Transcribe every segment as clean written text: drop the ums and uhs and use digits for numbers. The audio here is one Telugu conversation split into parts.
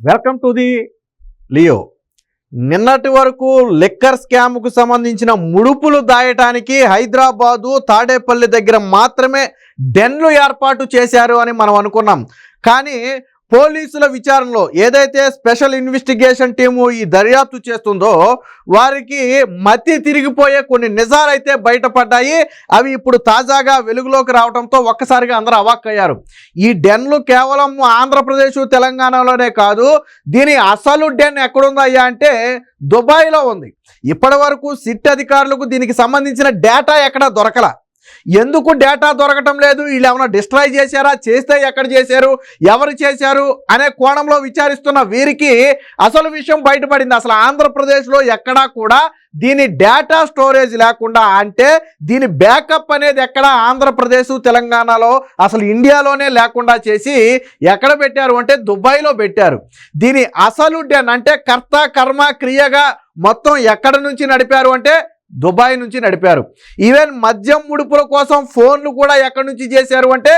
Welcome to the Leo. నిన్నటి వరకు లిక్కర్ స్కామ్కు సంబంధించిన ముడుపులు దాయటానికి హైదరాబాదు తాడేపల్లి దగ్గర మాత్రమే డెన్లు ఏర్పాటు చేశారు అని మనం అనుకున్నాం. కానీ పోలీసుల విచారణలో ఏదైతే స్పెషల్ ఇన్వెస్టిగేషన్ టీము ఈ దర్యాప్తు చేస్తుందో వారికి మతి తిరిగిపోయే కొన్ని నిజాలైతే బయటపడ్డాయి. అవి ఇప్పుడు తాజాగా వెలుగులోకి రావడంతో ఒక్కసారిగా అందరూ అవాక్కయ్యారు. ఈ డెన్లు కేవలం ఆంధ్రప్రదేశ్ తెలంగాణలోనే కాదు, దీని అసలు డెన్ ఎక్కడుందయ్యా అంటే దుబాయ్లో ఉంది. ఇప్పటి వరకు సిట్ అధికారులకు దీనికి సంబంధించిన డేటా ఎక్కడా దొరకల. ఎందుకు డేటా దొరకటం లేదు, వీళ్ళు ఏమైనా డిస్ట్రాయ్ చేశారా, చేస్తే ఎక్కడ చేశారు, ఎవరు చేశారు అనే కోణంలో విచారిస్తున్న వీరికి అసలు విషయం బయటపడింది. అసలు ఆంధ్రప్రదేశ్లో ఎక్కడా కూడా దీని డేటా స్టోరేజ్ లేకుండా, అంటే దీని బ్యాకప్ అనేది ఎక్కడ ఆంధ్రప్రదేశ్ తెలంగాణలో అసలు ఇండియాలోనే లేకుండా చేసి ఎక్కడ పెట్టారు అంటే దుబాయ్లో పెట్టారు. దీని అసలు డెన్ అంటే కర్త కర్మ క్రియగా మొత్తం ఎక్కడ నుంచి నడిపారు అంటే దుబాయ్ నుంచి నడిపారు. ఈవెన్ మద్యం ముడుపుల కోసం ఫోన్లు కూడా ఎక్కడి నుంచి చేశారు అంటే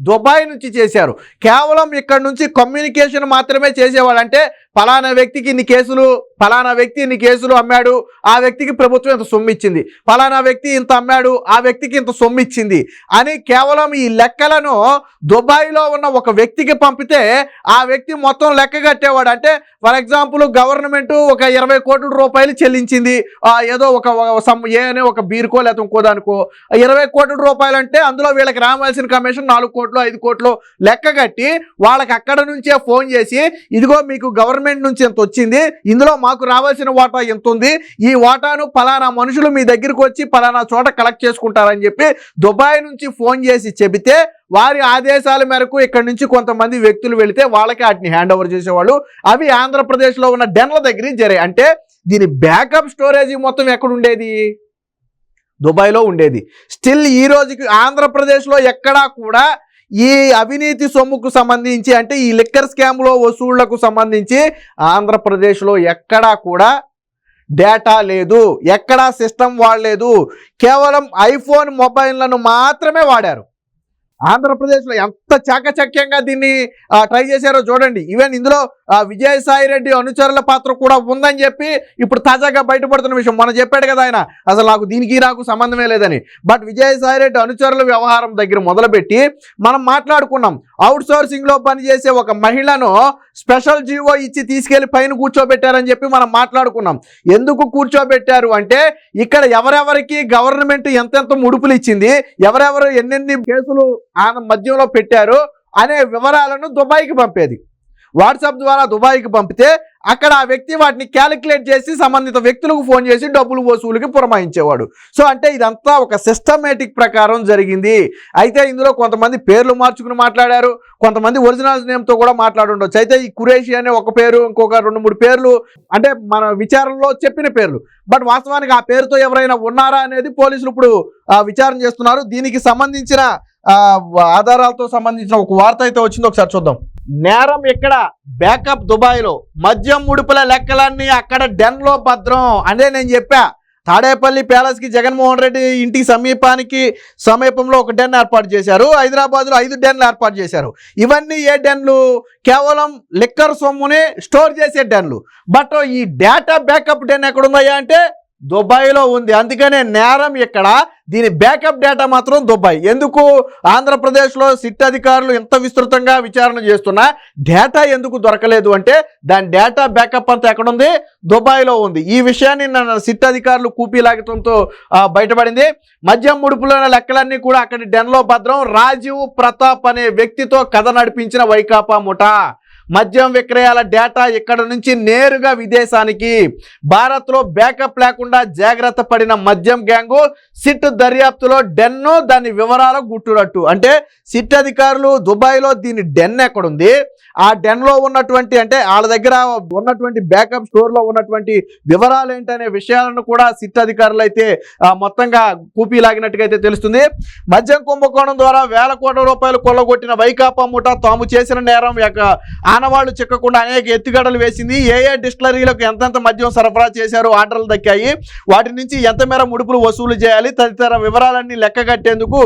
దుబాయ్ నుంచి చేశారు. కేవలం ఇక్కడ నుంచి కమ్యూనికేషన్ మాత్రమే చేసేవాళ్ళు. అంటే ఫలానా వ్యక్తికి ఇన్ని కేసులు, ఫలానా వ్యక్తి ఇన్ని కేసులు అమ్మాడు, ఆ వ్యక్తికి ప్రభుత్వం ఇంత సొమ్ము ఇచ్చింది, ఫలానా వ్యక్తి ఇంత అమ్మాడు, ఆ వ్యక్తికి ఇంత సొమ్ము ఇచ్చింది అని కేవలం ఈ లెక్కలను దుబాయ్లో ఉన్న ఒక వ్యక్తికి పంపితే ఆ వ్యక్తి మొత్తం లెక్క కట్టేవాడు. అంటే ఫర్ ఎగ్జాంపుల్ గవర్నమెంట్ ఒక 20 కోట్ల రూపాయలు చెల్లించింది ఏదో ఒక ఏ అనే ఒక బీరుకో లేకపోతే ఇంకో దానికో 20 కోట్ల రూపాయలు అంటే అందులో వీళ్ళకి రావాల్సిన కమిషన్ 4 కోట్లు 5 కోట్లు లెక్క కట్టి వాళ్ళకి అక్కడ నుంచే ఫోన్ చేసి ఇదిగో మీకు గవర్నమెంట్ నుంచి ఎంత వచ్చింది, ఇందులో మాకు రావాల్సిన వాటా ఎంత ఉంది, ఈ వాటాను పలానా మనుషులు మీ దగ్గరికి వచ్చి పలానా చోట కలెక్ట్ చేసుకుంటారని చెప్పి దుబాయ్ నుంచి ఫోన్ చేసి చెబితే వారి ఆదేశాల మేరకు ఇక్కడ నుంచి కొంతమంది వ్యక్తులు వెళితే వాళ్ళకి వాటిని హ్యాండ్ ఓవర్ చేసేవాళ్ళు. అవి ఆంధ్రప్రదేశ్లో ఉన్న డెన్ల దగ్గర జరిగాయి. అంటే దీని బ్యాకప్ స్టోరేజ్ మొత్తం ఎక్కడ ఉండేది? దుబాయ్లో ఉండేది. స్టిల్ ఈ రోజుకి ఆంధ్రప్రదేశ్లో ఎక్కడా కూడా ఈ అవినీతి సొమ్ముకు సంబంధించి, అంటే ఈ లిక్కర్ స్కామ్లో వసూళ్లకు సంబంధించి ఆంధ్రప్రదేశ్లో ఎక్కడా కూడా డేటా లేదు, ఎక్కడా సిస్టమ్ వాడలేదు. కేవలం ఐఫోన్ మొబైల్లను మాత్రమే వాడారు. ఆంధ్రప్రదేశ్లో ఎంత చాకచక్యంగా దీన్ని ట్రై చేశారో చూడండి. ఈవెన్ ఇందులో విజయసాయి రెడ్డి అనుచరుల పాత్ర కూడా ఉందని చెప్పి ఇప్పుడు తాజాగా బయటపడుతున్న విషయం. మనం చెప్పాడు కదా ఆయన, అసలు నాకు సంబంధమే లేదని. బట్ విజయసాయి రెడ్డి అనుచరుల వ్యవహారం దగ్గర మొదలుపెట్టి మనం మాట్లాడుకున్నాం. అవుట్ సోర్సింగ్లో పనిచేసే ఒక మహిళను స్పెషల్ జీవో ఇచ్చి తీసుకెళ్లి పైన కూర్చోబెట్టారని చెప్పి మనం మాట్లాడుకున్నాం. ఎందుకు కూర్చోబెట్టారు అంటే ఇక్కడ ఎవరెవరికి గవర్నమెంట్ ఎంతెంత ముడుపులు ఇచ్చింది, ఎవరెవరు ఎన్నెన్ని కేసులు మధ్యంలో పెట్టారు అనే వివరాలను దుబాయ్కి పంపేది. వాట్సాప్ ద్వారా దుబాయ్కి పంపితే అక్కడ ఆ వ్యక్తి వాటిని క్యాలిక్యులేట్ చేసి సంబంధిత వ్యక్తులకు ఫోన్ చేసి డబ్బులు వసూలుకి పురమాయించేవాడు. సో అంటే ఇదంతా ఒక సిస్టమేటిక్ ప్రకారం జరిగింది. అయితే ఇందులో కొంతమంది పేర్లు మార్చుకుని మాట్లాడారు, కొంతమంది ఒరిజినల్ నేమ్తో కూడా మాట్లాడుండొచ్చు. అయితే ఈ కురేషి అనే ఒక పేరు, ఇంకొక 2-3 పేర్లు అంటే మన విచారణలో చెప్పిన పేర్లు. బట్ వాస్తవానికి ఆ పేరుతో ఎవరైనా ఉన్నారా అనేది పోలీసులు ఇప్పుడు విచారణ చేస్తున్నారు. దీనికి సంబంధించిన ఆధారాలతో సంబంధించిన ఒక వార్త అయితే వచ్చింది, ఒకసారి చూద్దాం. నేరం ఇక్కడ బ్యాకప్ దుబాయ్లో, మద్యం ముడుపుల లెక్కలన్నీ అక్కడ డెన్లో భద్రం. అదే నేను చెప్పా, తాడేపల్లి ప్యాలెస్కి జగన్మోహన్ రెడ్డి ఇంటి సమీపంలో ఒక డెన్ ఏర్పాటు చేశారు. హైదరాబాద్లో 5 డెన్లు ఏర్పాటు చేశారు. ఇవన్నీ ఏ డెన్లు? కేవలం లిక్కర్ సొమ్ముని స్టోర్ చేసే డెన్లు. బట్ ఈ డేటా బ్యాకప్ డెన్ ఎక్కడుందయ్యా అంటే దుబాయ్లో ఉంది. అందుకనే నేరం ఇక్కడ, దీని బ్యాకప్ డేటా మాత్రం దుబాయ్. ఎందుకు ఆంధ్రప్రదేశ్లో సిట్ అధికారులు ఇంత విస్తృతంగా విచారణ చేస్తున్నా డేటా ఎందుకు దొరకలేదు అంటే దాని డేటా బ్యాకప్ అంతా ఎక్కడుంది? దుబాయ్లో ఉంది. ఈ విషయాన్ని సిట్ అధికారులు కూపీలాగటంతో బయటపడింది. మద్యం ముడుపులోని లెక్కలన్నీ కూడా అక్కడి డెన్లో భద్రం. రాజీవ్ ప్రతాప్ అనే వ్యక్తితో కథ నడిపించిన వైకాపా ముఠా. మద్యం విక్రయాల డేటా ఇక్కడ నుంచి నేరుగా విదేశానికి. భారత్లో బ్యాకప్ లేకుండా జాగ్రత్త పడిన మద్యం గ్యాంగు సిట్ దర్యాప్తులో డెన్ను దాని వివరాలు గుట్టురట్టు. అంటే సిట్ అధికారులు దుబాయ్లో దీని డెన్ ఎక్కడుంది, ఆ డెన్లో ఉన్నటువంటి, అంటే వాళ్ళ దగ్గర ఉన్నటువంటి బ్యాకప్ స్టోర్లో ఉన్నటువంటి వివరాలు ఏంటనే విషయాలను కూడా సిట్ అధికారులు అయితే మొత్తంగా కూపీలాగినట్టుగా అయితే తెలుస్తుంది. మద్యం కుంభకోణం ద్వారా వేల కోట్ల రూపాయలు కొల్లగొట్టిన వైకాపా ముఠా తాము చేసిన నేరం ఆనవాళ్లు చిక్కకుండా అనేక ఎత్తుగడలు వేసింది. ఏ డిస్టిలరీలకు ఎంతెంత మద్యం సరఫరా చేశారు, ఆర్డర్లు దక్కాయి, వాటి నుంచి ఎంత మేర ముడుపులు వసూలు చేయాలి తదితర వివరాలన్నీ లెక్క కట్టేందుకు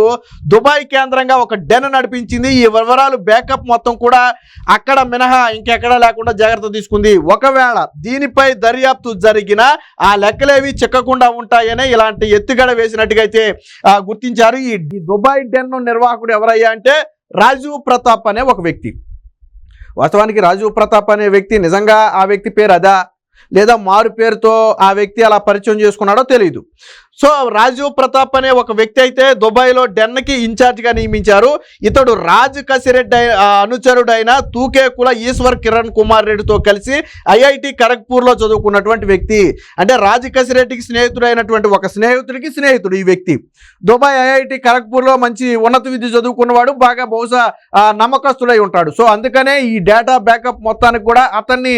దుబాయ్ కేంద్రంగా ఒక డెన్ నడిపించింది. ఈ వివరాలు బ్యాకప్ మొత్తం కూడా అక్కడ మినహా ఇంకెక్కడా లేకుండా జాగ్రత్త తీసుకుంది. ఒకవేళ దీనిపై దర్యాప్తు జరిగిన ఆ లెక్కలేవి చిక్కకుండా ఉంటాయనే ఇలాంటి ఎత్తుగడ వేసినట్టుగా అయితే గుర్తించారు. ఈ దుబాయ్ డెన్ నిర్వాహకుడు ఎవరయ్యా అంటే రాజీవ్ ప్రతాప్ అనే ఒక వ్యక్తి. వాస్తవానికి రాజీవ్ ప్రతాప్ అనే వ్యక్తి నిజంగా ఆ వ్యక్తి పేరు అదా లేదా మారు పేరుతో ఆ వ్యక్తి అలా పరిచయం చేసుకున్నాడో తెలియదు. సో రాజీవ్ ప్రతాప్ అనే ఒక వ్యక్తి అయితే దుబాయ్లో డెన్కి ఇన్ఛార్జ్గా నియమించారు. ఇతడు రాజ్ కసిరెడ్డి అనుచరుడైన తూకేకుల ఈశ్వర్ కిరణ్ కుమార్ రెడ్డితో కలిసి ఐఐటి ఖరగ్పూర్లో చదువుకున్నటువంటి వ్యక్తి. అంటే రాజ్ కసిరెడ్డికి స్నేహితుడైనటువంటి ఒక స్నేహితుడికి స్నేహితుడు ఈ వ్యక్తి. దుబాయ్ ఐఐటి ఖరగ్పూర్లో మంచి ఉన్నత విద్య చదువుకున్నవాడు, బాగా బహుశా నమ్మకస్తుడై ఉంటాడు. సో అందుకనే ఈ డేటా బ్యాకప్ మొత్తానికి కూడా అతన్ని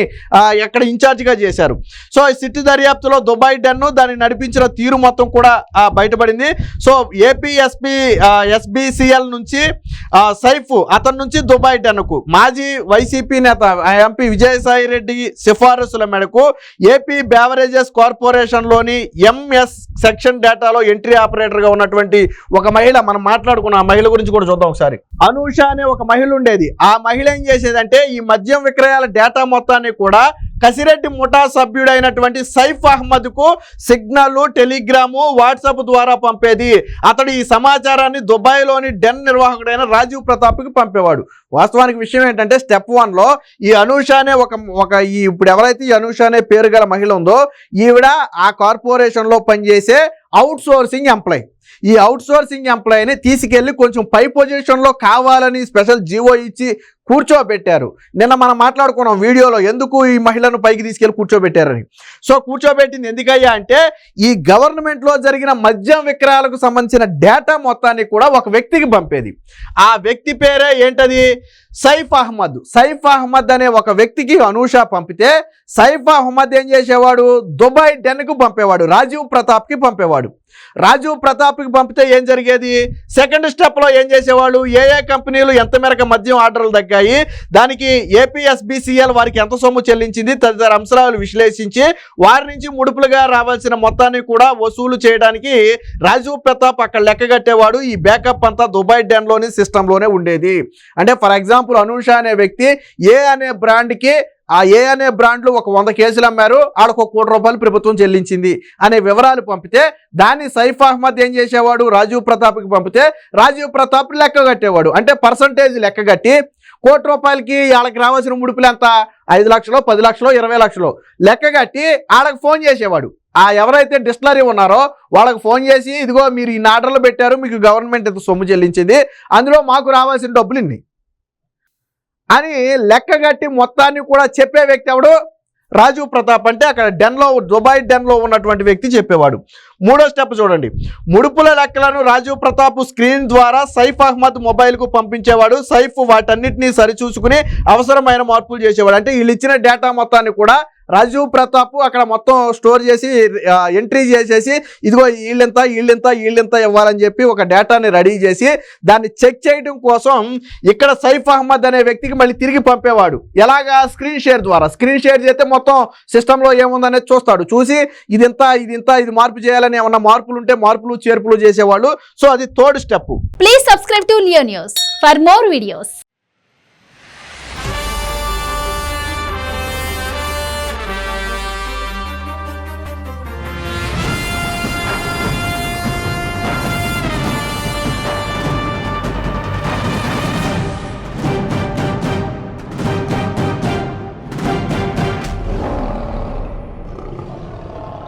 ఎక్కడ ఇన్ఛార్జ్గా చేశారు. సో ఈ సిటీ దర్యాప్తులో దుబాయ్ డెన్ను దాన్ని నడిపించిన తీరు మొత్తం కూడా బయటపడింది. సో ఎస్బిసిఎల్ నుంచి సైఫ్ అతని నుంచి దుబాయ్ డెన్కు మాజీ వైసీపీ నేత ఎంపీ విజయసాయి రెడ్డి సిఫారసుల మేరకు ఏపీ బెవరేజెస్ కార్పొరేషన్లోని ఎంఎస్ సెక్షన్ డేటాలో ఎంట్రీ ఆపరేటర్గా ఉన్నటువంటి ఒక మహిళ, మనం మాట్లాడుకున్న ఆ మహిళ గురించి కూడా చూద్దాం ఒకసారి. అనూష అనే ఒక మహిళ ఉండేది. ఆ మహిళ ఏం చేసేదంటే ఈ మద్యం విక్రయాల డేటా మొత్తాన్ని కూడా కసిరెడ్డి ముఠా సభ్యుడైనటువంటి సైఫ్ అహ్మద్కు సిగ్నల్, టెలిగ్రాము, వాట్సాప్ ద్వారా పంపేది. అతడు ఈ సమాచారాన్ని దుబాయ్లోని డెన్ నిర్వాహకుడైన రాజీవ్ ప్రతాప్కి పంపేవాడు. వాస్తవానికి విషయం ఏంటంటే స్టెప్ 1లో ఈ అనూష అనే ఇప్పుడు ఎవరైతే ఈ అనూష అనే పేరు గల మహిళ ఉందో ఈవిడ ఆ కార్పొరేషన్లో పనిచేసే అవుట్ సోర్సింగ్ ఎంప్లాయ్. ఈ అవుట్ సోర్సింగ్ ఎంప్లాయీని తీసుకెళ్లి కొంచెం పై పొజిషన్లో కావాలని స్పెషల్ జీవో ఇచ్చి కూర్చోబెట్టారు. నిన్న మనం మాట్లాడుకున్నాం వీడియోలో ఎందుకు ఈ మహిళను పైకి తీసుకెళ్లి కూర్చోబెట్టారని. సో కూర్చోబెట్టింది ఎందుకయ్యా అంటే ఈ గవర్నమెంట్లో జరిగిన మద్యం విక్రయాలకు సంబంధించిన డేటా మొత్తాన్ని కూడా ఒక వ్యక్తికి పంపేది. ఆ వ్యక్తి పేరే ఏంటది? సైఫ్ అహ్మద్. సైఫ్ అహ్మద్ అనే ఒక వ్యక్తికి అనూష పంపితే సైఫ్ అహ్మద్ ఏం చేసేవాడు? దుబాయ్ డెన్కు పంపేవాడు, రాజీవ్ ప్రతాప్కి పంపేవాడు. రాజీవ్ ప్రతాప్కి పంపితే ఏం జరిగేది? సెకండ్ స్టెప్లో ఏం చేసేవాళ్ళు? ఏ కంపెనీలు ఎంత మేరకు మద్యం ఆర్డర్లు తగ్గాయి, దానికి ఏపీఎస్బిసిఎల్ వారికి ఎంత సొమ్ము చెల్లించింది తదితర అంశాలు విశ్లేషించి వారి నుంచి ముడుపులుగా రావాల్సిన మొత్తాన్ని కూడా వసూలు చేయడానికి రాజీవ్ ప్రతాప్ అక్కడ లెక్క కట్టేవాడు. ఈ బ్యాకప్ అంతా దుబాయ్ డెన్లోని సిస్టంలోనే ఉండేది. అంటే ఫర్ ఎగ్జాంపుల్ అనూష అనే వ్యక్తి ఏ అనే బ్రాండ్కి అనే బ్రాండ్లు ఒక 100 కేసులు అమ్మారు, ఆడకు ₹1 కోటి ప్రభుత్వం చెల్లించింది అనే వివరాలు పంపితే దాన్ని సైఫ్ అహ్మద్ ఏం చేసేవాడు? రాజీవ్ ప్రతాప్కి పంపితే రాజీవ్ ప్రతాప్ లెక్క కట్టేవాడు. అంటే పర్సంటేజ్ లెక్క కట్టి ₹1 వాళ్ళకి రావాల్సిన ముడుపులు ఎంత? 5 లక్షలు, 10 లక్షలు, 20 లక్షలు లెక్క కట్టి ఆడకు ఫోన్ చేసేవాడు. ఎవరైతే డిస్టిలరీ ఉన్నారో వాళ్ళకి ఫోన్ చేసి ఇదిగో మీరు ఈ ఆర్డర్లు పెట్టారు, మీకు గవర్నమెంట్ ఎంత సొమ్ము చెల్లించింది, అందులో మాకు రావాల్సిన డబ్బులు ఇన్ని అని లెక్కగట్టి మొత్తాన్ని కూడా చెప్పే వ్యక్తి ఎవడు? రాజీవ్ ప్రతాప్. అంటే అక్కడ దుబాయ్ డెన్లో ఉన్నటువంటి వ్యక్తి చెప్పేవాడు. మూడో స్టెప్ చూడండి. ముడుపుల లెక్కలను రాజీవ్ ప్రతాప్ స్క్రీన్ ద్వారా సైఫ్ అహ్మద్ మొబైల్కు పంపించేవాడు. సైఫ్ వాటన్నిటినీ సరిచూసుకుని అవసరమైన మార్పులు చేసేవాడు. అంటే వీళ్ళు ఇచ్చిన డేటా మొత్తాన్ని కూడా రాజీవ్ ప్రతాప్ అక్కడ మొత్తం స్టోర్ చేసి ఎంట్రీ చేసేసి ఇదిగో వీళ్ళెంత ఇవ్వాలని చెప్పి ఒక డేటాని రెడీ చేసి దాన్ని చెక్ చేయడం కోసం ఇక్కడ సైఫ్ అహ్మద్ అనే వ్యక్తికి మళ్ళీ తిరిగి పంపేవాడు. ఎలాగా? స్క్రీన్ షేర్ ద్వారా. స్క్రీన్ షేర్ చేస్తే మొత్తం సిస్టంలో ఏముందనేది చూస్తాడు. చూసి ఇది మార్పు చేయాలని ఏమన్నా మార్పులు ఉంటే మార్పులు చేర్పులు చేసేవాళ్ళు. సో అది third step. Please subscribe to Leo news for more videos.